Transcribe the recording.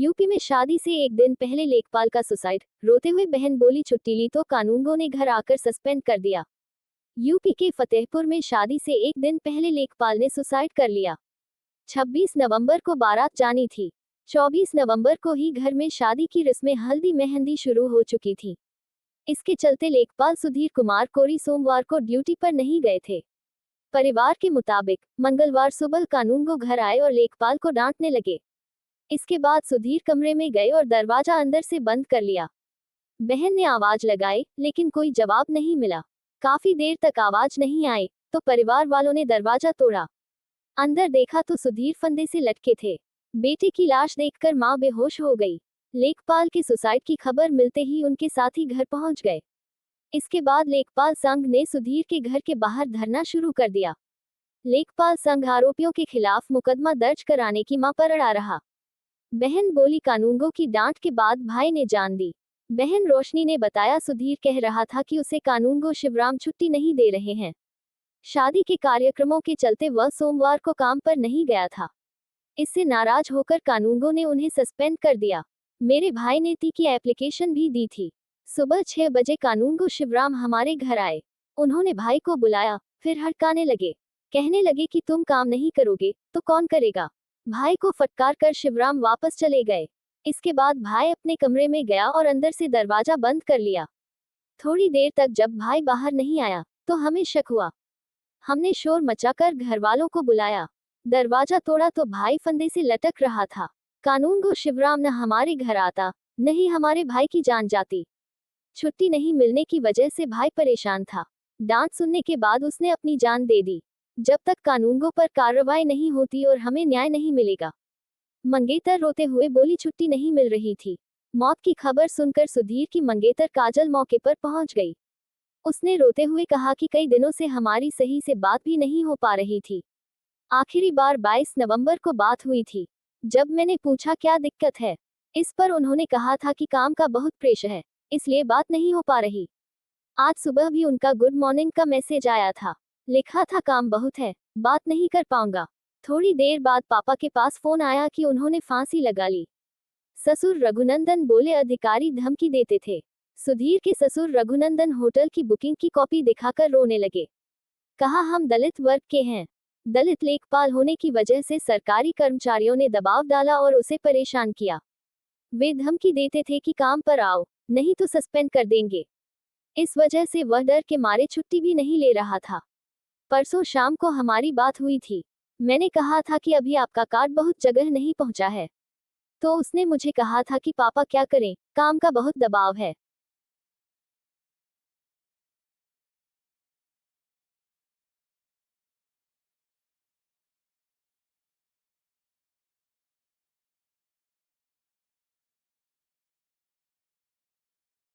UP में शादी से एक दिन पहले लेखपाल का सुसाइड। रोते हुए बहन बोली छुट्टी ली तो कानूनगो ने घर आकर सस्पेंड कर दिया। यूपी के फतेहपुर में शादी से एक दिन पहले लेखपाल ने सुसाइड कर लिया। 26 नवंबर को बारात जानी थी। 24 नवंबर को ही घर में शादी की रस्में हल्दी मेहंदी शुरू हो चुकी थी। इसके चलते लेखपाल सुधीर कुमार कोरी सोमवार को ड्यूटी पर नहीं गए थे। परिवार के मुताबिक मंगलवार सुबह कानूनगो घर आए और लेखपाल को डांटने लगे। इसके बाद सुधीर कमरे में गए और दरवाजा अंदर से बंद कर लिया। बहन ने आवाज लगाई लेकिन कोई जवाब नहीं मिला। काफी देर तक आवाज नहीं आई तो परिवार वालों ने दरवाजा तोड़ा। अंदर देखा तो सुधीर फंदे से लटके थे। बेटे की लाश देखकर मां बेहोश हो गई। लेखपाल के सुसाइड की खबर मिलते ही उनके साथी घर पहुंच गए। इसके बाद लेखपाल संघ ने सुधीर के घर के बाहर धरना शुरू कर दिया। लेखपाल संघ आरोपियों के खिलाफ मुकदमा दर्ज कराने की मां पर अड़ा रहा। बहन बोली कानूनगो की डांट के बाद भाई ने जान दी। बहन रोशनी ने बताया सुधीर कह रहा था कि उसे कानूनगो शिवराम छुट्टी नहीं दे रहे हैं। शादी के कार्यक्रमों के चलते वह सोमवार को काम पर नहीं गया था। इससे नाराज होकर कानूनगो ने उन्हें सस्पेंड कर दिया। मेरे भाई ने टी की एप्लीकेशन भी दी थी। सुबह 6 बजे कानूनगो शिवराम हमारे घर आए। उन्होंने भाई को बुलाया, फिर हड़काने लगे। कहने लगे कि तुम काम नहीं करोगे तो कौन करेगा। भाई को फटकार कर शिवराम वापस चले गए। इसके बाद भाई अपने कमरे में गया और अंदर से दरवाजा बंद कर लिया। थोड़ी देर तक जब भाई बाहर नहीं आया तो हमें शक हुआ। हमने शोर मचाकर घर वालों को बुलाया। दरवाजा तोड़ा तो भाई फंदे से लटक रहा था। कानूनगो शिवराम न हमारे घर आता, न ही हमारे भाई की जान जाती। छुट्टी नहीं मिलने की वजह से भाई परेशान था। डांट सुनने के बाद उसने अपनी जान दे दी। जब तक कानूनगो पर कार्रवाई नहीं होती और हमें न्याय नहीं मिलेगा। मंगेतर रोते हुए बोली छुट्टी नहीं मिल रही थी। मौत की खबर सुनकर सुधीर की मंगेतर काजल मौके पर पहुंच गई। उसने रोते हुए कहा कि कई दिनों से हमारी सही से बात भी नहीं हो पा रही थी। आखिरी बार 22 नवंबर को बात हुई थी। जब मैंने पूछा क्या दिक्कत है, इस पर उन्होंने कहा था कि काम का बहुत प्रेशर है, इसलिए बात नहीं हो पा रही। आज सुबह भी उनका गुड मॉर्निंग का मैसेज आया था। लिखा था काम बहुत है, बात नहीं कर पाऊंगा। थोड़ी देर बाद पापा के पास फोन आया कि उन्होंने फांसी लगा ली। ससुर रघुनंदन बोले अधिकारी धमकी देते थे। सुधीर के ससुर रघुनंदन होटल की बुकिंग की कॉपी दिखाकर रोने लगे। कहा हम दलित वर्ग के हैं। दलित लेखपाल होने की वजह से सरकारी कर्मचारियों ने दबाव डाला और उसे परेशान किया। वे धमकी देते थे कि काम पर आओ, नहीं तो सस्पेंड कर देंगे। इस वजह से वह डर के मारे छुट्टी भी नहीं ले रहा था। परसों शाम को हमारी बात हुई थी। मैंने कहा था कि अभी आपका कार्ड बहुत जगह नहीं पहुंचा है। तो उसने मुझे कहा था कि पापा क्या करें, काम का बहुत दबाव है।